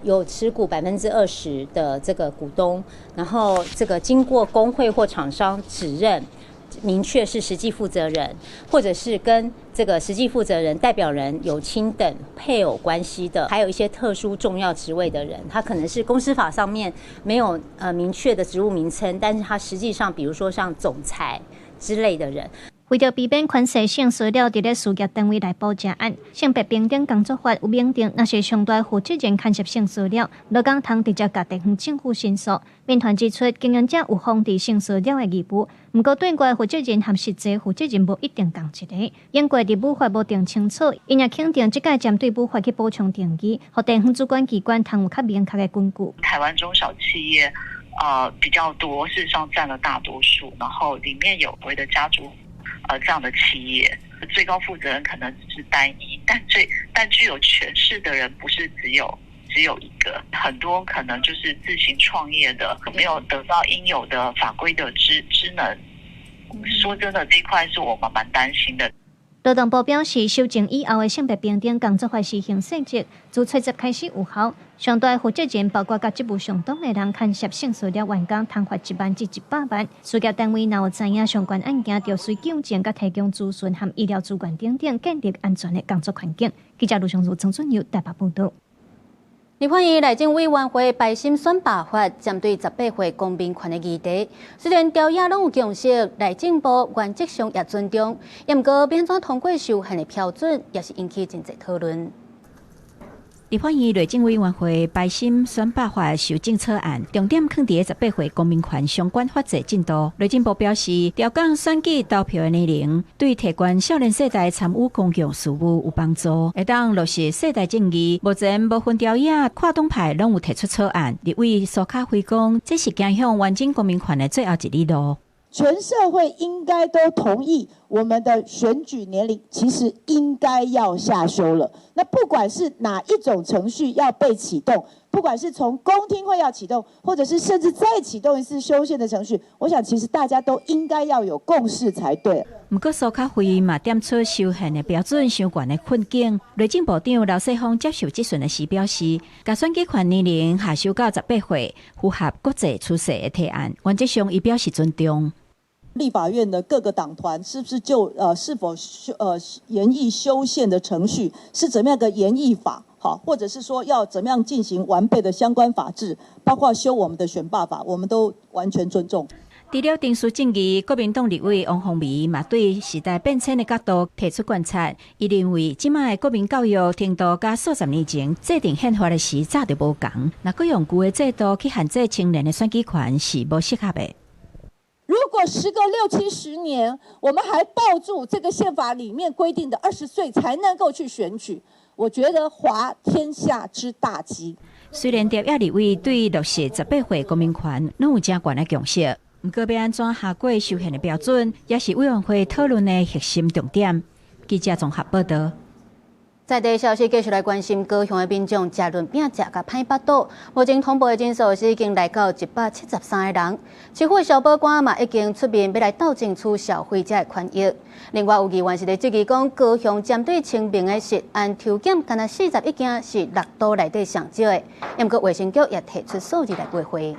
S22: 有持股20%的这个股东，然后这个经过工会或厂商指认，明确是实际负责人，或者是跟这个实际负责人代表人有亲等配偶关系的，还有一些特殊重要职位的人，他可能是公司法上面没有明确的职务名称，但是他实际上比如说像总裁之类的人。
S21: 为着避免权势性骚扰伫咧事业单位内报假案，性别平等工作法有明定，若是上大负责人牵涉性骚扰，劳工通直接甲地方政府申诉。民团指出，经营者有防治性骚扰的义务，不过对外负责人和实际负责人无一定共一个。因过伫母法无定清楚，因也肯定即届针对母法去补充定义，互地方主管机关通有较明确的根据。
S28: 台湾中小企业比较多，事实上占了大多数，然后里面有所谓的家族。这样的企业最高负责人可能只是单一，但具有权势的人不是只有一个，很多可能就是自行创业的，没有得到应有的法规的职能。说真的，这一块是我们蛮担心的。
S21: 劳动部表示，修正以后的性别平等工作法施行细则，自初10开始有效。上大负责人包括甲职务相当的人牵涉性骚扰员工，通罚1万至100万。事业单位若有知影相关案件，就需纠正甲提供资讯和医疗资源等等，建立安全的工作环境。记者卢尚如、曾春佑台北报道。
S1: 立法院内政委员会排审选罢法，针对18岁公民权的议题，虽然调野拢有共识，内政部原则上也尊重，不过要安怎通过受限的标准，也是引起真侪讨论。
S14: 立法院内政委员会排审选罢法修正草案，重点放伫18岁公民权相关法制进度。内政部表示，调降选举投票的内容，对提悬少年世代参与公共事务有帮助，会当落实世代正义。目前无分调野、跨党派拢有提出草案。立委苏卡辉讲，这是走向完整公民权的最后一里路。
S2: 全社会应该都同意，我们的选举年龄其实应该要下修了。那不管是哪一种程序要被启动，不管是从公听会要启动，或者是甚至再启动一次修宪的程序，我想其实大家都应该要有共识才对。
S3: 不过苏卡会嘛点出修宪的标准相关的困境。内政部长刘世芳接受质询的时表示，把选举权年龄下修到18岁，符合国际趋势的提案，原则上伊表示尊重。
S2: 立法院的各个党团是不是就是否研议修宪的程序是怎么样的研议法？好，或者是说要怎么样进行完备的相关法制，包括修我们的选罢法，我们都完全尊重。
S3: 除了定数正义，国民党立委王凤仪嘛对时代变迁的角度提出观察，伊认为即卖国民教育程度甲数十年前制定宪法的时早就无同，若搁用旧的制度去限制青年的选举权是无适合的。
S2: 如果时隔60、70年，我们还抱住这个宪法里面规定的20岁才能够去选举，我觉得滑天下之大稽。
S3: 虽然朝野立委对落实18岁公民权拢有正悬的共识，不过要安怎下过修宪的标准，也是委员会讨论的核心重点。记者综合报道。
S1: 在地消息继续来关心高雄的民众食润饼食甲歹腹肚，目前通报的人数是已经来到173个人。市府消保官嘛已经出面要来斗争取消费者的权益。另外有议员是咧质疑讲，高雄针对清明的食安抽检，敢若41件是6都内底上少的。不过卫生局也提出数字来回回。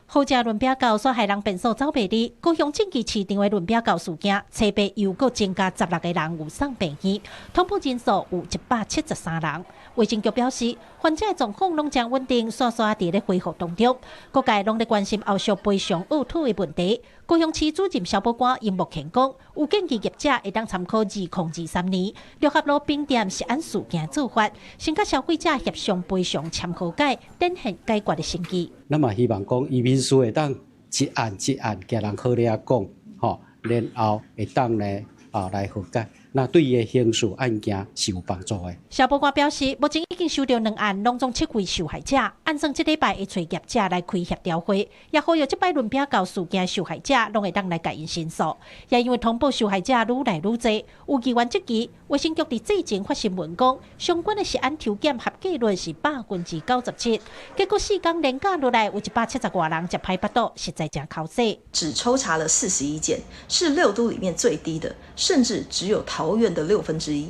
S4: 好食润饼糕所害人变数走袂离，高雄近期市场的润饼糕事件，车牌又搁增加16个人有送病院，通报人数有173人。卫生局表示，患者的状况拢将稳定，刷刷伫咧恢复当中。各界拢咧关心后续赔偿呕吐的问题。高雄市主任消保官殷木乾讲，有建议业者会当参考2023年六合路冰店食安事件做法，先甲消费者协商赔偿签和解，展现解决的成绩。
S17: 那么希望讲，移民署会当一案一案甲人好咧讲，吼，然后会当来来和解。那对伊的刑事案件是有帮助的。
S4: 消保官表示，目前已经收到2案，拢总7位受害者，按算这礼拜会找业者来开协调会，也呼吁这摆润饼糕事件受害者拢会当来甲因申诉。也因为通报受害者愈来愈多，有议员质疑卫生局伫之前发新闻讲，相关的食安抽检合格率是97%，结果4天连假落来有170多人食歹腹肚，实在真口水。
S23: 只抽查了41件，是6都里面最低的，甚至只有桃园的1/6。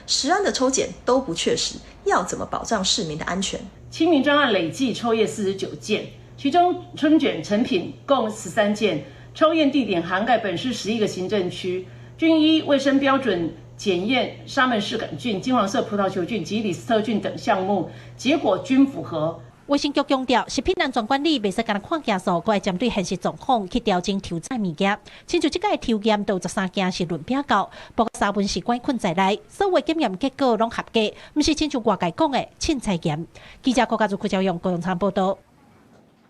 S23: 食安的抽检都不确实，要怎么保障市民的安全？
S24: 清明专案累计抽验49件，其中春卷成品共13件，抽验地点涵盖本市11个行政区，均依卫生标准检验沙门氏杆菌、金黄色葡萄球菌及李斯特菌等项目，结果均符合。
S4: 卫生局强调，食品安全管理袂使干看件数，佫会针对现实状况去调整抽查物件。亲像即届抽验都有13件是润饼糕，不过3份是关困在内，所有检验结果拢合格，毋是亲像外界讲的凊彩验。记者郭家祖、柯兆勇、高雄参报道。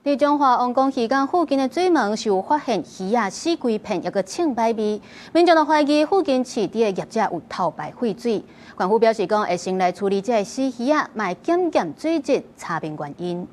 S1: 伫中华王宫渔港附近的水门是有发现鱼仔死规片，抑个清白味，民众就怀疑附近饲猪的业者有偷排废水。官府表示讲会先来处理这死鱼仔，卖检验水质，查明原因。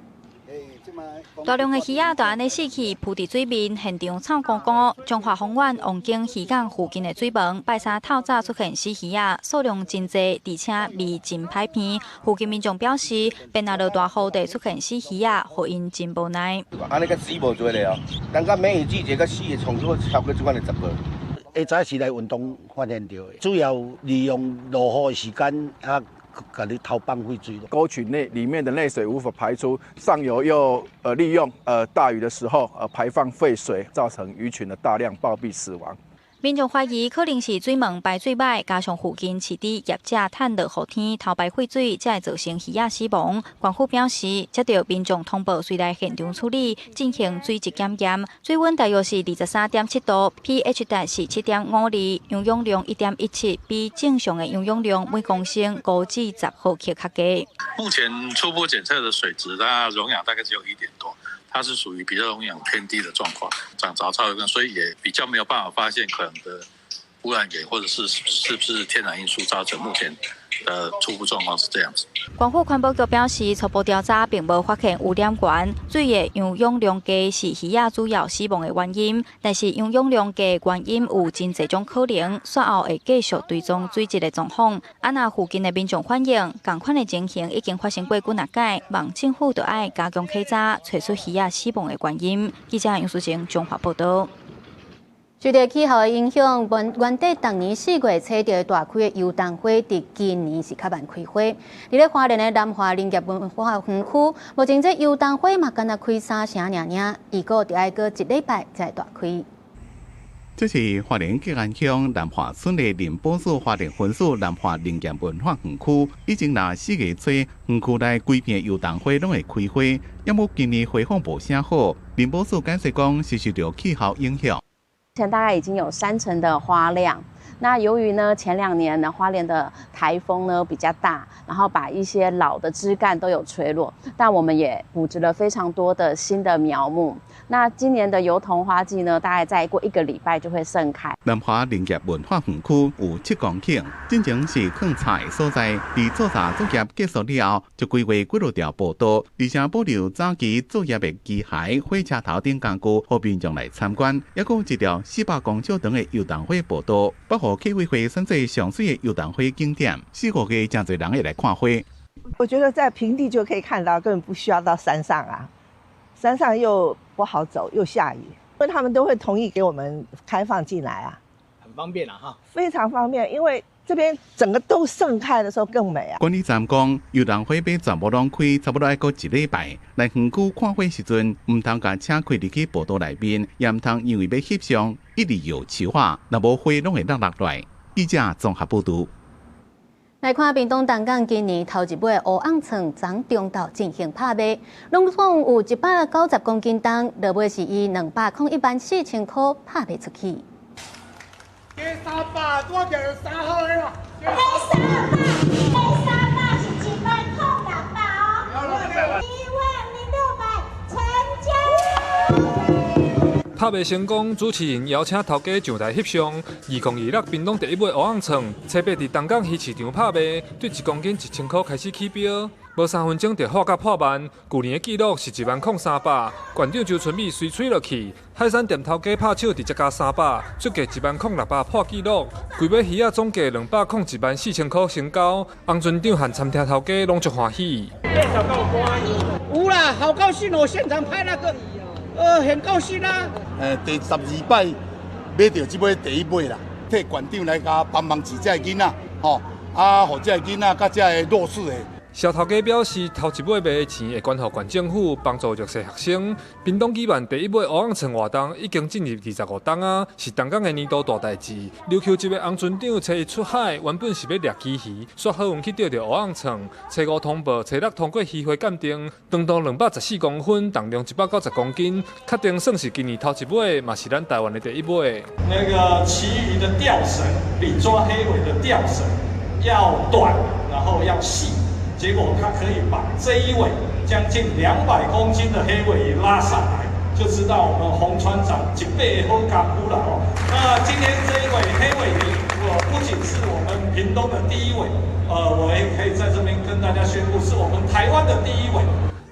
S25: 大量的鱼仔就安尼死去，浮伫水面，现场臭烘烘。中华丰苑王景渔港附近的水门，拜三透早出现死鱼仔，数量真济，而且味真歹闻。附近民众表示，变下落大雨地出现死鱼仔，互因真无奈。
S26: 安尼甲死无多咧哦，人甲梅雨季节甲死的冲突超过即款的10倍。早是来运动发现到的，主要利用落雨的时间啊。给你偷放废水，
S29: 沟渠里面的内水无法排出，上游又利用大雨的时候排放废水，造成鱼群的大量暴毙死亡。
S25: 民众怀疑可能是水门排水歹，加上附近饲猪业者趁落雨天偷排废水，才会造成鱼仔死亡。官府表示，接到民众通报，随来现场处理，进行水质检验，水温大约是23.7度 ，pH 值是7.52，溶氧量1.17，比正常的溶氧量每公升5至10毫克较低。
S30: 目前初步检测的水质，它溶氧大概只有1点多。它是属于比较溶氧偏低的状况，长杂草有根，所以也比较没有办法发现可能的污染源，或者是不是天然因素造成，目前初步状况是这样子。
S25: 关府环保局表示，初步调查并无发现污染源，水的游泳量低是鱼仔主要死亡的原因，但是游泳量低的原因有真侪种可能，稍后会继续追踪水质的状况。那附近的民众反映，同款的情形已经发生过几啊届，望政府就要加强稽查，找出鱼仔死亡的原因。记者杨淑晴综合报道。受到气候的影响，原底当年4月采到大开的油桐花，伫今年是较慢开花。伫咧花莲的南华林业文化园区，目前这油桐花嘛，敢若开3成尔，预估就要过1礼拜才大开。
S5: 这是花莲吉安乡南华村的林宝树花莲分署南华林业文化园区，已经拿4月初，园区内规片油桐花拢会开花，要么今年花况无啥好。林宝树解释讲，是受到气候影响。
S6: 目前大概已经有3成的花量。那由于呢前2年呢花莲的台风呢比较大，然后把一些老的枝干都有垂落，但我们也补植了非常多的新的苗木。那今年的油桐花季呢，大概再过1个礼拜就会盛开。
S5: 南华林业文化园区有7公顷，真正是放菜的所在。伫做茶作业结束了后，就规划几路条步道，而且保留早期作业的机械、火车头等工具，互民众来参观。还有一条400公尺长的油桐花步道，包括客委会选择上水的油桐花景点，4、5月真侪人会来看花。
S7: 我觉得在平地就可以看到，根本不需要到山上啊。山上又不好走，又下雨，所以他们都会同意给我们开放进来啊，
S8: 很方便啊哈，
S7: 非常方便，因为这边整个都盛开的时候更美啊。
S5: 管理站讲，油桐花被全部拢开，差不多要过1礼拜。来园区看花时阵，唔通甲车开入去步道内面，也唔通因为要翕相，一直摇树啊，若无花拢会落来。记者综合报道。
S1: 来看屏东东港今年头一尾乌昂床昨中到进行拍卖，拢总有190公斤重，落尾是以2014000块拍卖出去。
S8: 加300，多少3号的啦？
S9: 加300是1000600哦，10600成交。
S11: 拍卖成功，主持人邀请头家上台翕相。2026屏东第一尾乌昂床，车牌伫东港鱼市场拍卖，对1公斤1000块开始起标，无3分钟就发甲破万。去年的纪录是10300，馆长周春美随吹落去，海产店头家拍手直接加300，出价10600破纪录。规尾鱼仔总价2014000块成交，洪村长和餐厅头家拢足欢喜。
S8: 有啦，好高兴哦！现场拍那个。很高兴啊！
S26: 第12摆买到这尾第一尾啦，替馆长来甲帮忙饲这囡仔，吼互这囡仔甲这弱势的。
S11: 肖头家表示，头一尾卖的钱会捐予县政府，帮助弱势学生。屏东举办第一尾乌昂床活动已经进入25档啊，是东港的年度大代志。琉球这位洪村长找伊出海，原本是要掠旗鱼，煞好运去钓到乌昂床。初5通报，初6通过鱼会鉴定，长度214公分，重量190公斤，确定算是今年头一尾，嘛是咱台湾的第一尾。
S8: 那个旗鱼的钓绳比抓黑尾的钓绳要短，然后要细。结果他可以把这一尾将近200公斤的黑尾鱼拉上来，就知道我们洪船长一辈好功夫了哦。那今天这一尾黑尾鱼，不仅是我们屏东的第一尾，我也可以在这边跟大家宣布，是我们台湾的第一尾。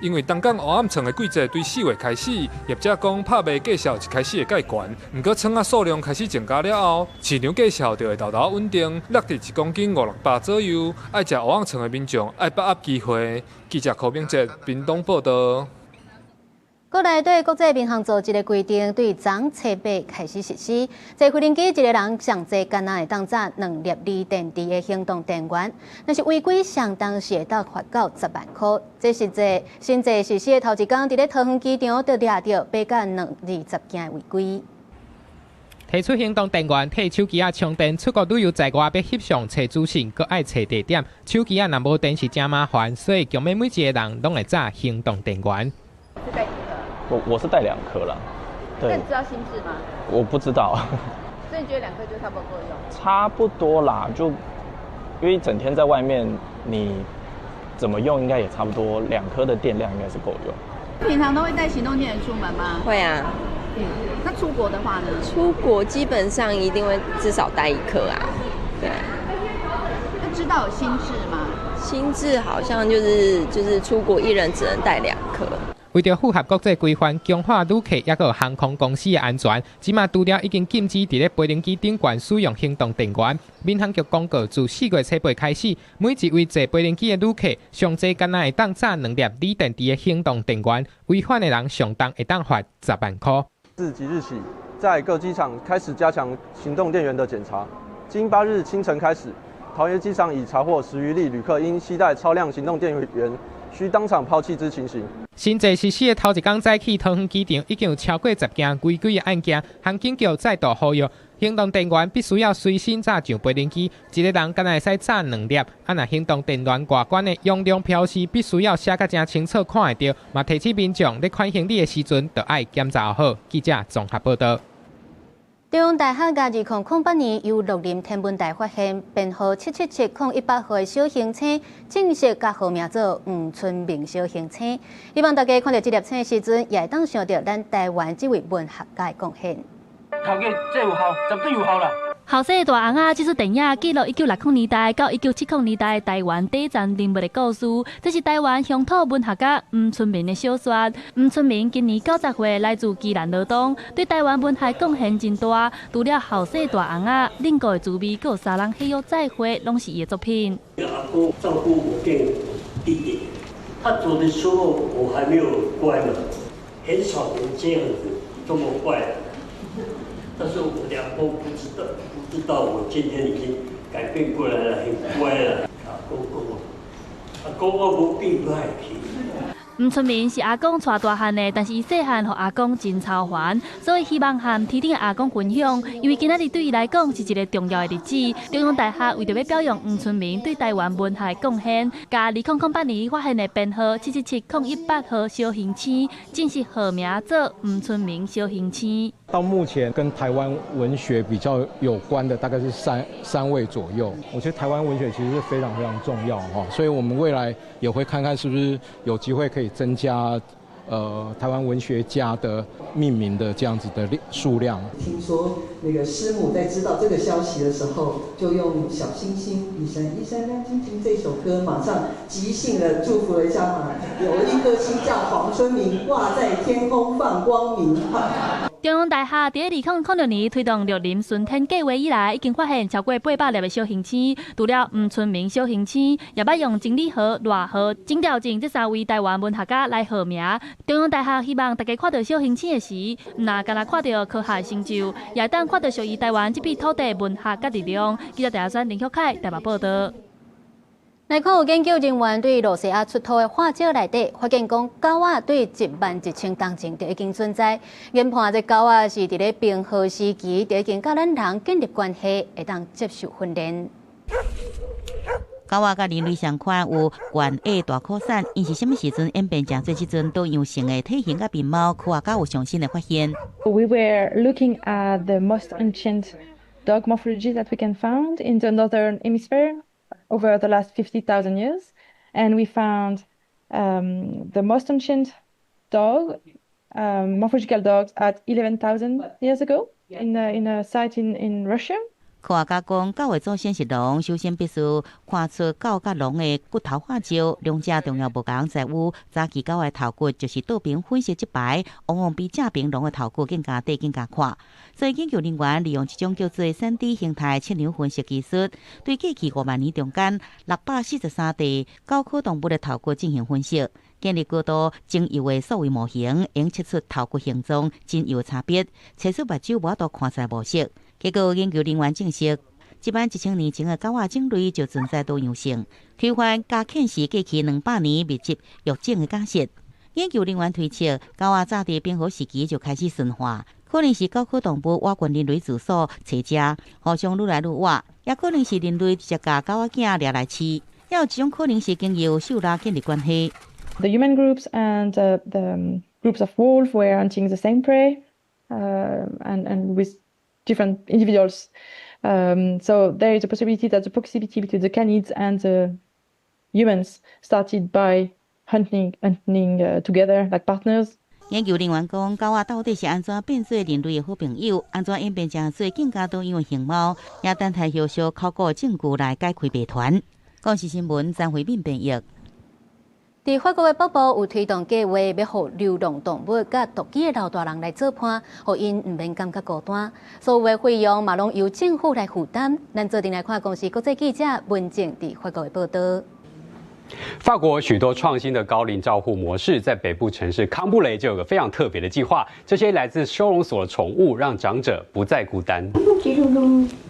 S11: 因为东港乌昂床的季节对4月开始，业者讲拍卖价数一开始会介悬，不过床仔数量开始增加了后，市场价数就会豆豆稳定，落伫1公斤500-600左右。爱食乌昂床的民众爱把握机会。记者柯明哲，屏东报道。
S1: 国内对国际民航组织的规定，对昨初8开始实施。坐飞机一个人上侪干那会当载2粒锂电池的行动电源，若是违规上当是会当罚到10万块。这是新制实施的头一天，伫咧桃园机场就抓到8甲220件违规。
S13: 提出行动电源替手机充电，出国旅游在外要翕相找资讯，搁爱找地点。手机若无电是真麻烦，所以强勉每一个人拢会载行动电源。
S15: 我是带2颗啦。对。那
S21: 你知道新制吗？
S15: 我不知道。
S21: 所以你觉得2颗就差不多够用？
S15: 差不多啦，就因为一整天在外面，你怎么用应该也差不多，2颗的电量应该是够用。
S21: 平常都会带行动电源出门吗？
S16: 会啊。
S1: 那出国的话呢？
S10: 出国基本上一定会至少带1颗啊。对。
S1: 那知道有新制吗？
S10: 新制好像就是出国1人只能带2颗。
S13: 为着符合国际规范，强化旅客也个航空公司的安全，即马除了已经禁止伫咧飞行机顶悬使用行动电源，民航局公告自4月7日开始，每一位坐飞行机的旅客，上济敢若会当炸2粒锂电池的行动电源，违反的人上当会当罚10万块。
S12: 自即日起，在各机场开始加强行动电源的检查。经8日清晨开始，桃园机场已查获10余例旅客因携带超量行动电源，需当场抛弃之情形。新
S13: 制实施的头一天早起，桃园机场已经有超过10件违规的案件，航警局再度呼吁，行动电源必须要随身炸上飞行机，一个人敢若会使炸2粒。若行动电源外观的用量标示必须要写甲真清楚看会到，嘛提醒民众咧款行李的时阵，就要检查好。记者综合报道。
S1: 中央大学甲2008年由鹿林天文台发现编号7770100号的小行星，正式甲号名做黄春明小行星。希望大家看到这粒星的时阵，也会当想到咱台湾这位文学家的贡献。
S14: 头家，这有效，绝对有效啦！
S16: 后生的大红啊，这出电影记录1960年代到1970年代台湾第一站人物的故事。这是台湾乡土文学家黄春明的小说。黄春明今年90岁，来自基南罗东，对台湾文学贡献真大。除了后生的大红啊，另个的滋味，还有三人喜约再会，拢是伊的作品。
S14: 阿公照顾我跟弟弟，他走的时候我还没有乖呢，很少人这样子这么乖。但是我2公不知道我今天已经改变过来了，很乖了。阿公我并不爱听。
S16: 黄春明是阿公带大汉的，但是伊细汉和阿公真操烦，所以希望和天顶的阿公分享。因为今仔日对伊来讲是一个重要的日子。中央大学为着要表扬黄春明对台湾文学的贡献，甲2008年发现的编号7770100号小行星，正式号名做黄春明小行星。
S18: 到目前跟台湾文学比较有关的大概是三位左右。我觉得台湾文学其实是非常非常重要哈，所以我们未来也会看看是不是有机会可以增加台湾文学家的命名的这样子的数量。
S19: 听说那个师母在知道这个消息的时候，就用《小星星一闪一闪亮晶晶》这首歌，马上即兴的祝福了一下嘛。有一颗星叫黄春明，挂在天空放光明。
S16: 中央大学伫2006年推动绿林巡天计划以来，已经发现超过800粒的小行星。除了黄春明小行星，也捌用金理和、赖和、景兆进这3位台湾文学家来号名。中央大学希望大家看到小行星的时，唔那干那看到科学成就，也当看到属于台湾这片土地文学甲力量。记者台选林秀凯台北报道。来看有研究人员对罗西亚出土的化石内底，发现讲狗仔对11000当前就已经存在。研判这狗仔是伫咧冰河时期就已经甲咱人建立关系，会当接受训练。
S20: 狗仔甲人类相款有悬矮大裤伞，因是什么时阵演变成这阵多样性的体型甲面貌？科学家有上新的发现。
S22: We were looking at the most ancient dog morphology that we can find in the northern hemisphere over the last 50,000 years, and we found the most ancient dog, morphological dogs, at 11,000 years ago in a site in Russia.
S20: 科学家讲，狗的祖先是龙，首先必须看出狗甲龙的骨头化石，两者重要无同在于，早期狗的头骨就是倒边粉色洁白，往往比正边龙的头骨更加短、更加宽。所以研究人员利用这种叫做 3D 形态测量分析技术，对过去5万年中间643地狗科动物的头骨进行分析，建立高度精幼的数位模型，用测出头骨形状真有差别，测出目睭无法度看出来模式。结果研究人员证实，这般1000年前的狗仔种类就存在多样性，推翻加肯是过去200年密集育种的假设。研究人员推测，狗仔早伫冰河时期就开始驯化，可能是狗科动物挖掘人类住所找食，互相愈来愈活，也可能是人类直接把狗仔囝掠来饲，也有一种可能是经由狩猎建立关系。
S22: The human groups and the groups of wolves were hunting the same prey, and with different individuals. So there is a possibility that the proximity between the canids and the humans started by hunting together like partners.
S20: 研究人员讲，狗仔到底是安怎变做人类的好朋友，安怎演变成做更加多样的形貌，也等待后续考古证据来解开谜团。公视新闻张惠敏编译。
S1: 伫法国的北部有推动计划，要互流浪动物甲独居的老大人来做伴，互因唔免感觉孤单。所有的费用嘛拢由政府来负担。咱做阵来看公视国际记者文静伫法国的报道。
S2: 法国许多创新的高龄照护模式，在北部城市康布雷就有个非常特别的计划。这些来自收容所的宠物，让长者不再孤单。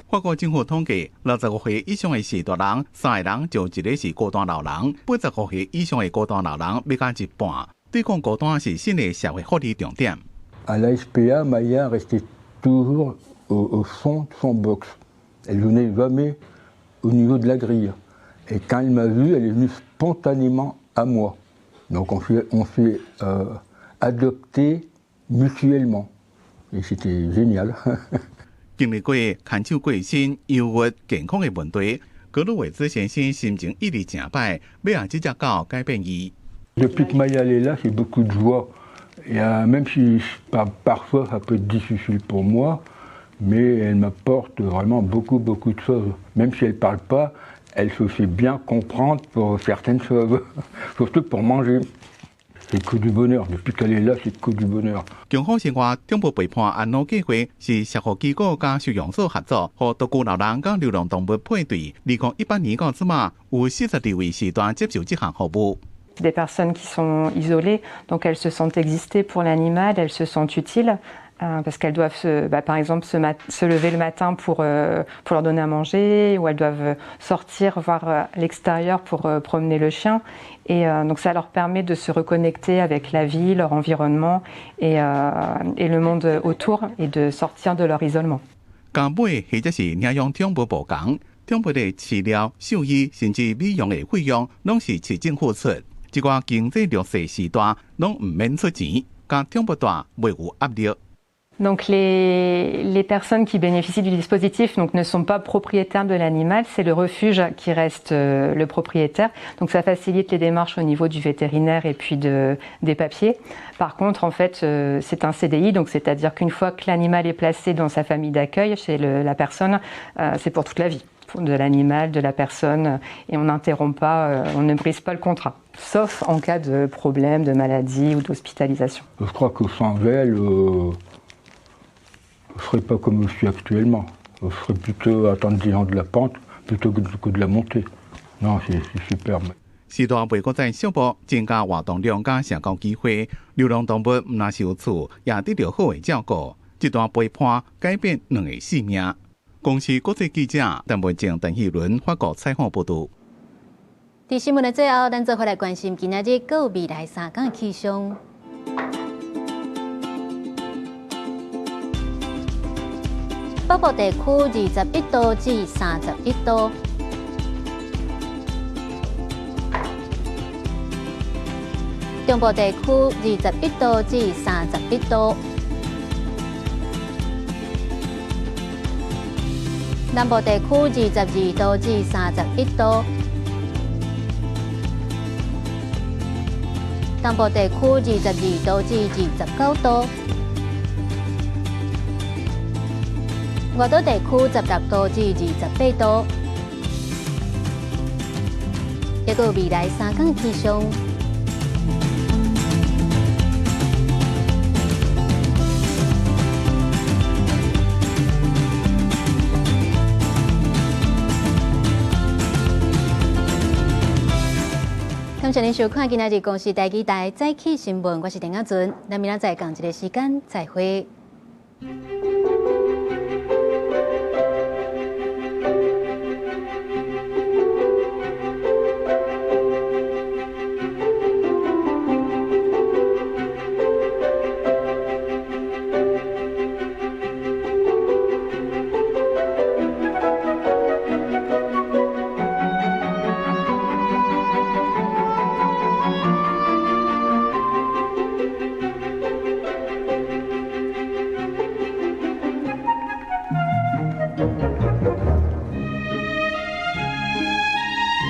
S5: 法国政府统计，65岁以上的是大人，3个人就一个是孤单老人；85岁以上的孤单老人要加一半。对抗孤单是新的社会福利重点。
S3: À la SPA, Maya restait toujours au fond de son box. Elle venait jamais au niveau de la grille. Et quand elle m'a vu, elle est venue spontanément à moi. Donc on s'est adopté mutuellement. Et c'était génial.
S5: 经历过牵手过身、忧郁、健康的问题，格鲁维兹先生心情一直正歹，要让这只狗改变伊。
S3: Depuis que Maya est là, c'est beaucoup de joie. Et même si parfois ça peut être difficile pour moi, mais elle m'apporte vraiment beaucoup de choses. Même si elle parle pas, elle se fait bien comprendre pour certaines choses, surtout pour manger. C'est que du bonheur. Depuis qu'elle est là, c'est que du bonheur.
S5: 共好生活中部陪伴安老计划是社福机构甲收容所合作，和独居老人甲流浪动物配对。2018年到即马，有42位时段接受这项服务。
S4: Des personnes qui sont isolées, donc elles se sentent exister pour l'animal, elles se sentent utiles. Parce qu'elles doivent, par exemple, se lever le matin pour leur donner à manger, ou elles doivent sortir voir l'extérieur pour promener le chien. Et donc ça leur permet de se reconnecter avec la vie, leur environnement et le monde autour, et de sortir de leur isolement.
S5: 港尾或者是领养宠物无共，宠物的饲料、兽医甚至美容的费用，拢是市政付出。一寡经济弱势时段，拢唔免出钱，甲宠物大袂有压力。
S4: Donc les personnes qui bénéficient du dispositif donc, ne sont pas propriétaires de l'animal, c'est le refuge qui reste le propriétaire. Donc ça facilite les démarches au niveau du vétérinaire et puis des papiers. Par contre, en fait, c'est un CDI, donc c'est-à-dire qu'une fois que l'animal est placé dans sa famille d'accueil chez la personne, c'est pour toute la vie. De l'animal, de la personne, et on n'interrompt pas, on ne brise pas le contrat, sauf en cas de problème, de maladie ou d'hospitalisation.
S3: Je crois que sans elle, je ne serais pas comme je suis actuellement. Je serais plutôt attendre des gens de la pente plutôt que de la montée. Non, c'est superbe.
S5: 时代袂搁再小步增加活动量甲社交机会，流浪动物毋若是有厝，也得到好的照顾。这段陪伴改变两个性命。公视国际记者陈文静、邓希伦法国采访报道。
S1: 伫新闻的最后，咱做回来关心今仔日各未来3天的气象。北部地区21度至31度，中部地区21度至31度，南部地区22度至31度，东部地区22度至29度。外岛地区16度至28度，一个未来3天气象。感谢您收看今仔日公视台记台早起新闻，我是陈雅纯，咱明仔载同一个时间再会。